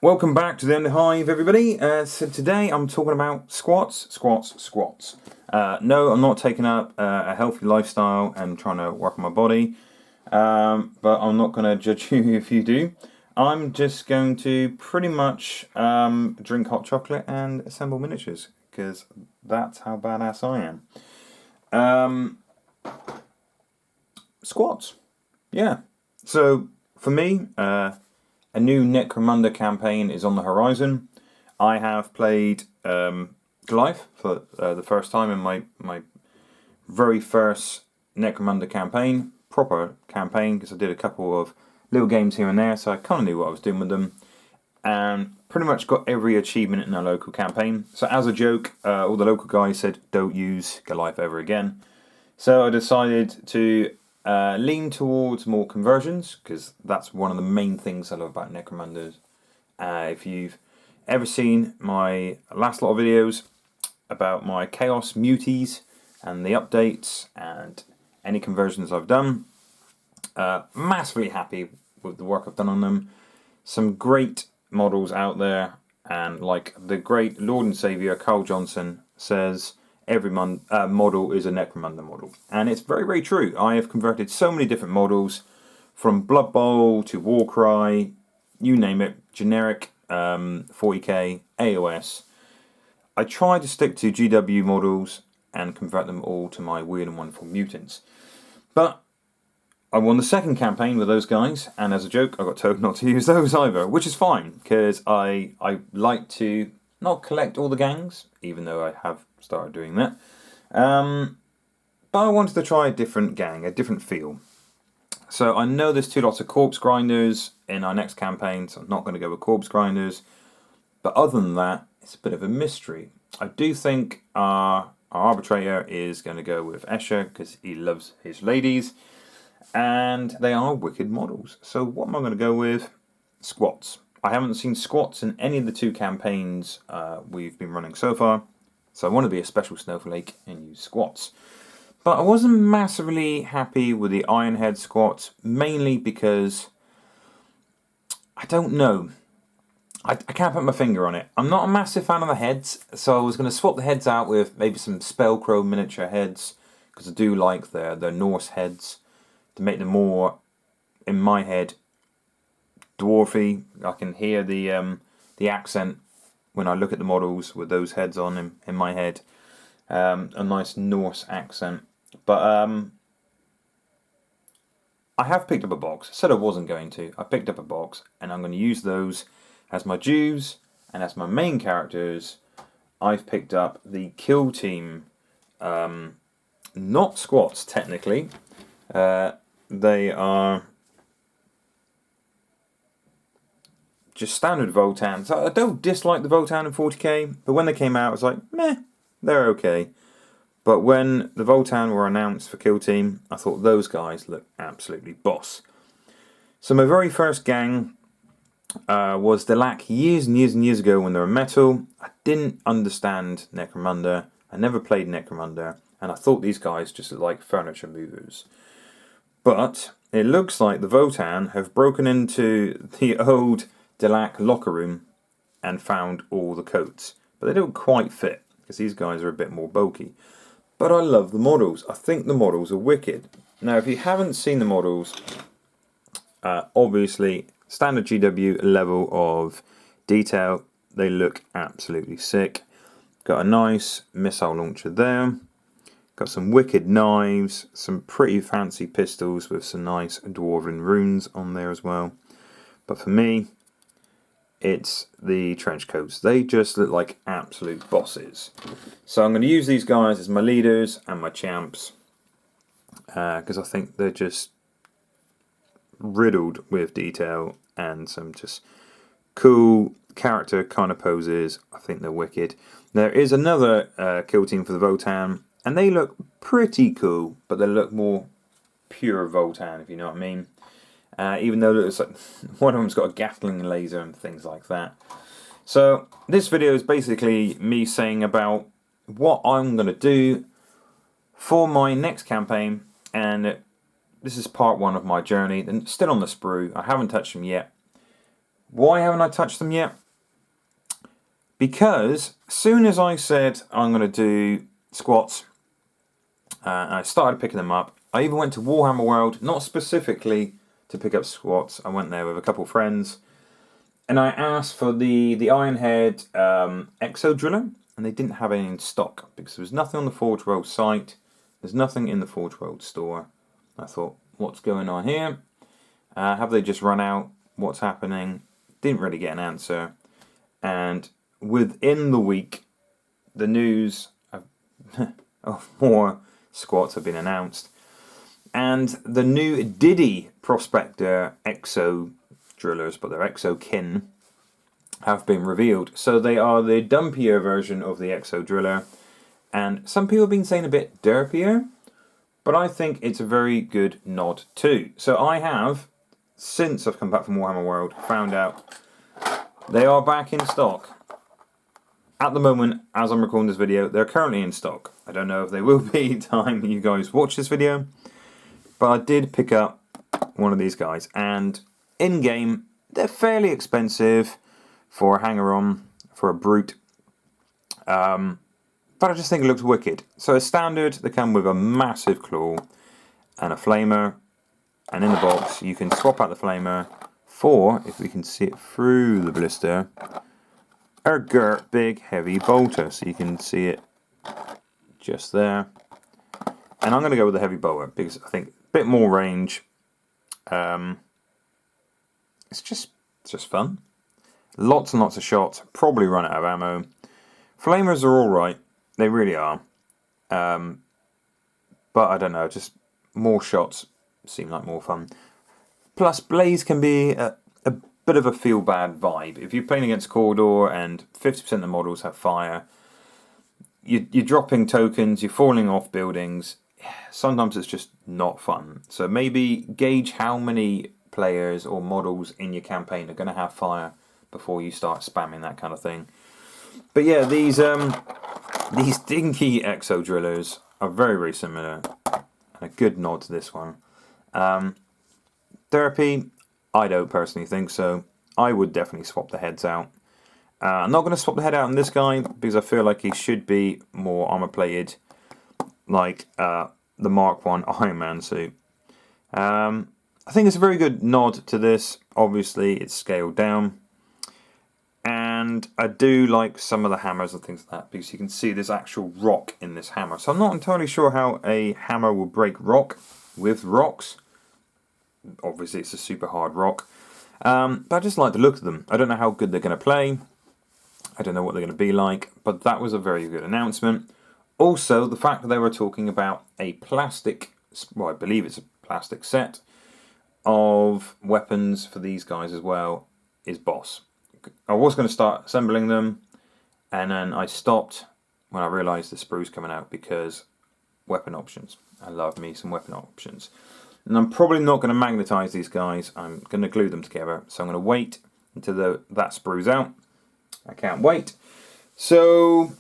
Welcome back to the Underhive, everybody. So today I'm talking about squats. No, I'm not taking up a healthy lifestyle and trying to work on my body, but I'm not going to judge you if you do. I'm just going to pretty much drink hot chocolate and assemble miniatures, because that's how badass I am. Squats. Yeah. So, for me, a new Necromunda campaign is on the horizon. I have played Goliath for the first time in my very first Necromunda campaign, proper campaign, because I did a couple of little games here and there, so I kind of knew what I was doing with them, and pretty much got every achievement in our local campaign. So as a joke, all the local guys said, don't use Goliath ever again. So I decided to lean towards more conversions, because that's one of the main things I love about Necromundas. If you've ever seen my last lot of videos about my Chaos Muties and the updates and any conversions I've done, massively happy with the work I've done on them. Some great models out there, and like the great Lord and Saviour Carl Johnson says, every model is a Necromunda model. And it's very, very true. I have converted so many different models, from Blood Bowl to Warcry, you name it, generic 40k, AOS. I try to stick to GW models and convert them all to my weird and wonderful mutants. But I won the second campaign with those guys, and as a joke, I got told not to use those either, which is fine, because I like to not collect all the gangs, even though I have started doing that. But I wanted to try a different gang, a different feel. So I know there's two lots of corpse grinders in our next campaign, so I'm not going to go with corpse grinders. But other than that, it's a bit of a mystery. I do think our arbitrator is going to go with Escher, because he loves his ladies, and they are wicked models. So what am I going to go with? Squats. I haven't seen squats in any of the two campaigns we've been running so far, so I want to be a special snowflake and use squats. But I wasn't massively happy with the Ironhead squats, mainly because, I don't know, I can't put my finger on it. I'm not a massive fan of the heads, so I was going to swap the heads out with maybe some Spellcrow miniature heads, because I do like their Norse heads, to make them more, in my head, dwarfy. I can hear the accent when I look at the models with those heads on in my head. A nice Norse accent. But I have picked up a box. I said I wasn't going to. I picked up a box, and I'm going to use those as my Jews and as my main characters. I've picked up the Kill Team, not squats technically. They are just standard Votan. So I don't dislike the Votan in 40k, but when they came out, I was like, meh, they're okay. But when the Votan were announced for Kill Team, I thought those guys look absolutely boss. So my very first gang was Delac years and years and years ago when they were metal. I didn't understand Necromunda. I never played Necromunda, and I thought these guys just looked like furniture movers. But it looks like the Votan have broken into the old Delac locker room and found all the coats. But they don't quite fit, because these guys are a bit more bulky. But I love the models. I think the models are wicked. Now, if you haven't seen the models, obviously, standard GW level of detail, they look absolutely sick. Got a nice missile launcher there. Got some wicked knives, some pretty fancy pistols with some nice dwarven runes on there as well. But for me, it's the trench coats. They just look like absolute bosses. So I'm going to use these guys as my leaders and my champs, because I think they're just riddled with detail and some just cool character kind of poses. I think they're wicked. There is another kill team for the Votan, and they look pretty cool, but they look more pure Votan, if you know what I mean. Even though it's like one of them's got a Gatling laser and things like that. So this video is basically me saying about what I'm going to do for my next campaign, and this is part one of my journey, and still on the sprue. I haven't touched them yet, Why haven't I touched them yet? Because as soon as I said I'm going to do squats, and I started picking them up, I even went to Warhammer World, not specifically to pick up squats. I went there with a couple of friends, and I asked for the Ironhead EXO driller, and they didn't have any in stock because there was nothing on the Forge World site. There's nothing in the Forge World store. I thought, what's going on here? Have they just run out? What's happening? Didn't really get an answer. And within the week, the news of more squats have been announced. And the new Diddy Prospector EXO drillers, but they're EXO-KYN, have been revealed. So they are the dumpier version of the EXO driller. And some people have been saying a bit derpier, but I think it's a very good nod too. So I have, since I've come back from Warhammer World, found out they are back in stock. At the moment, as I'm recording this video, they're currently in stock. I don't know if they will be time you guys watch this video, but I did pick up one of these guys, and in-game, they're fairly expensive for a hanger-on, for a brute. But I just think it looks wicked. So as standard, they come with a massive claw and a flamer, and in the box you can swap out the flamer for, if we can see it through the blister, a girt big heavy bolter. So you can see it just there. And I'm going to go with the heavy bolter because I think a bit more range. It's just fun. Lots and lots of shots. Probably run out of ammo. Flamers are alright. They really are. But I don't know, just more shots seem like more fun. Plus, Blaze can be a bit of a feel-bad vibe. If you're playing against Corridor and 50% of the models have fire, you're dropping tokens, you're falling off buildings. Sometimes it's just not fun. So maybe gauge how many players or models in your campaign are going to have fire before you start spamming that kind of thing. But yeah, these dinky EXO drillers are very, very similar, and a good nod to this one. Therapy, I don't personally think so. I would definitely swap the heads out. I'm not going to swap the head out on this guy because I feel like he should be more armor plated, like the Mark 1 Iron Man suit. I think it's a very good nod to this. Obviously, it's scaled down. And I do like some of the hammers and things like that because you can see there's actual rock in this hammer. So I'm not entirely sure how a hammer will break rock with rocks. Obviously it's a super hard rock. But I just like the look of them. I don't know how good they're going to play. I don't know what they're going to be like. But that was a very good announcement. Also, the fact that they were talking about a plastic, well, I believe it's a plastic set of weapons for these guys as well is boss. I was going to start assembling them, and then I stopped when I realised the sprue's coming out because weapon options. I love me some weapon options. And I'm probably not going to magnetise these guys. I'm going to glue them together. So I'm going to wait until that sprue's out. I can't wait. So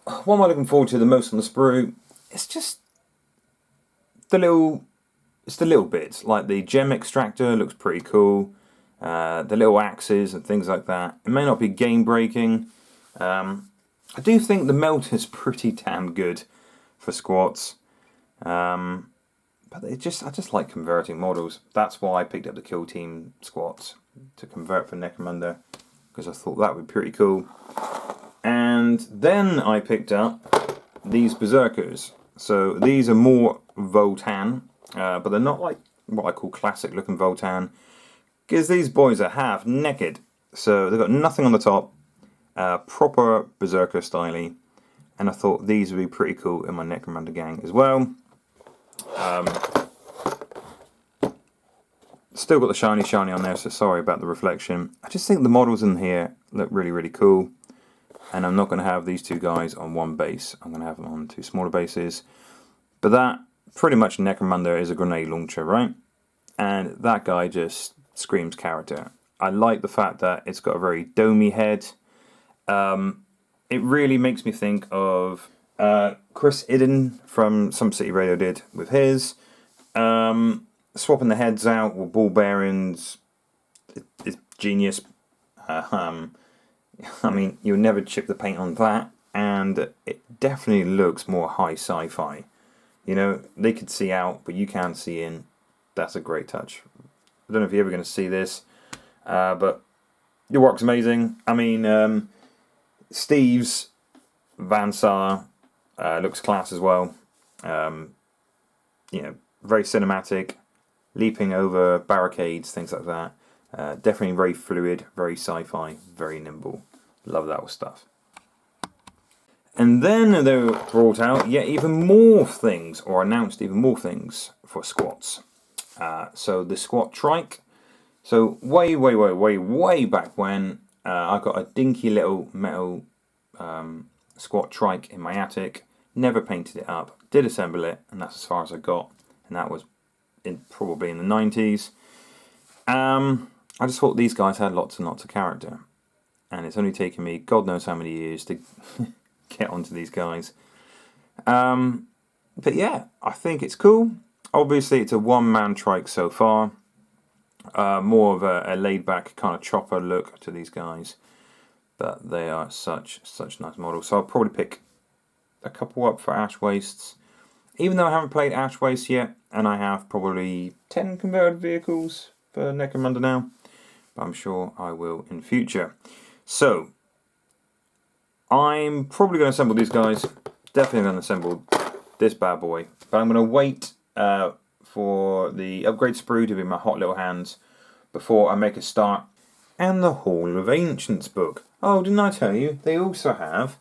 what am I looking forward to the most on the sprue? It's just the little bits. Like the gem extractor looks pretty cool. The little axes and things like that. It may not be game breaking. I do think the melt is pretty damn good for squats. But I just like converting models. That's why I picked up the Kill Team squats to convert for Necromunda, because I thought that would be pretty cool. And then I picked up these Berserkers. So these are more Votann, but they're not like what I call classic looking Votann. Because these boys are half naked, so they've got nothing on the top, proper Berserker styly, and I thought these would be pretty cool in my Necromunda gang as well. Still got the shiny on there, so sorry about the reflection. I just think the models in here look really, really cool, and I'm not going to have these two guys on one base. I'm going to have them on two smaller bases. But that, pretty much Necromunda is a grenade launcher, right? And that guy just screams character. I like the fact that it's got a very domey head. It really makes me think of Chris Idden from Some City Radio did with his. Swapping the heads out with ball bearings, is genius. I mean, you'll never chip the paint on that, and it definitely looks more high sci-fi. You know, they could see out, but you can't see in. That's a great touch. I don't know if you're ever going to see this, but your work's amazing. I mean, Steve's Vansar looks class as well. You know, very cinematic, leaping over barricades, things like that. Definitely very fluid, very sci-fi, very nimble. Love that stuff. And then they brought out yet even more things, or announced even more things for squats. So the squat trike. So way back when, I got a dinky little metal squat trike in my attic. Never painted it up. Did assemble it, and that's as far as I got. And that was probably in the 90s. I just thought these guys had lots and lots of character. And it's only taken me God knows how many years to get onto these guys. But yeah, I think it's cool. Obviously, it's a one-man trike so far. More of a laid-back kind of chopper look to these guys. But they are such nice models. So I'll probably pick a couple up for Ash Wastes. Even though I haven't played Ash Waste yet, and I have probably 10 converted vehicles for Necromunda now. But I'm sure I will in future. So, I'm probably going to assemble these guys. Definitely going to assemble this bad boy. But I'm going to wait for the upgrade sprue to be in my hot little hands before I make a start. And the Hall of Ancients book. Oh, didn't I tell you? They also have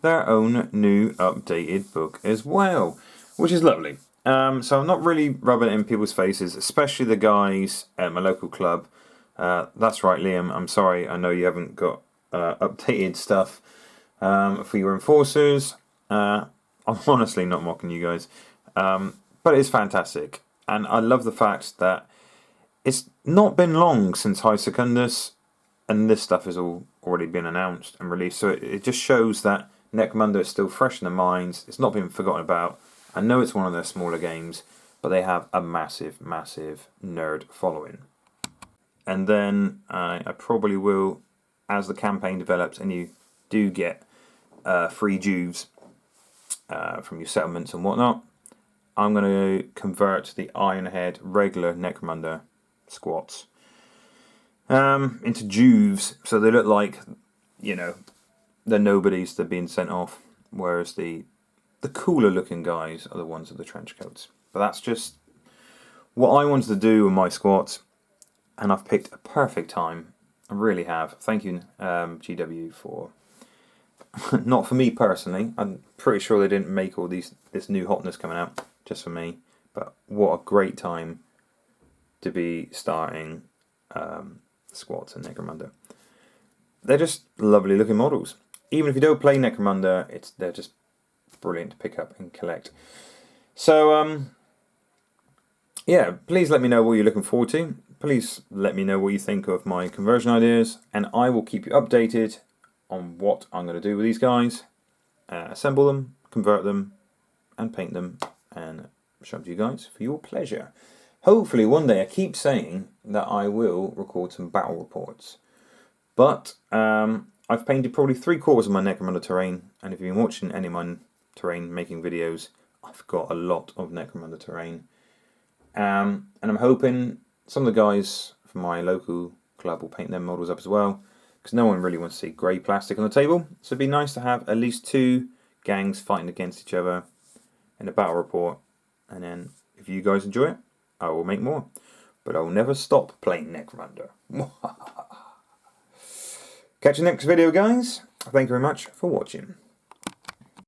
their own new updated book as well, which is lovely. So I'm not really rubbing it in people's faces, especially the guys at my local club. That's right, Liam. I'm sorry. I know you haven't got updated stuff for your enforcers. I'm honestly not mocking you guys. But it's fantastic. And I love the fact that it's not been long since High Secundus, and this stuff has all already been announced and released. So it just shows that Necromunda is still fresh in their minds. It's not been forgotten about. I know it's one of their smaller games, but they have a massive nerd following. And then I probably will, as the campaign develops and you do get free dues from your settlements and whatnot, I'm going to convert the Ironhead regular Necromunda squats into juves, so they look like, you know, the nobodies that are being sent off, whereas the cooler looking guys are the ones with the trench coats. But that's just what I wanted to do with my squats, and I've picked a perfect time. I really have. Thank you, GW, for not for me personally. I'm pretty sure they didn't make all this new hotness coming out just for me. But what a great time to be starting squats and Necromunda. They're just lovely looking models. Even if you don't play Necromunda, they're just brilliant to pick up and collect. So yeah, please let me know what you're looking forward to. Please let me know what you think of my conversion ideas, and I will keep you updated on what I'm going to do with these guys. Assemble them, convert them, and paint them, and show them to you guys for your pleasure. Hopefully one day, I keep saying that I will record some battle reports. But I've painted probably 3/4 of my Necromunda terrain, and if you've been watching any of my terrain making videos, I've got a lot of Necromunda terrain. And I'm hoping some of the guys from my local club will paint their models up as well, because no one really wants to see grey plastic on the table. So it'd be nice to have at least 2 gangs fighting against each other in a battle report. And then if you guys enjoy it, I will make more. But I will never stop playing Necromunda. Catch you next video, guys. Thank you very much for watching.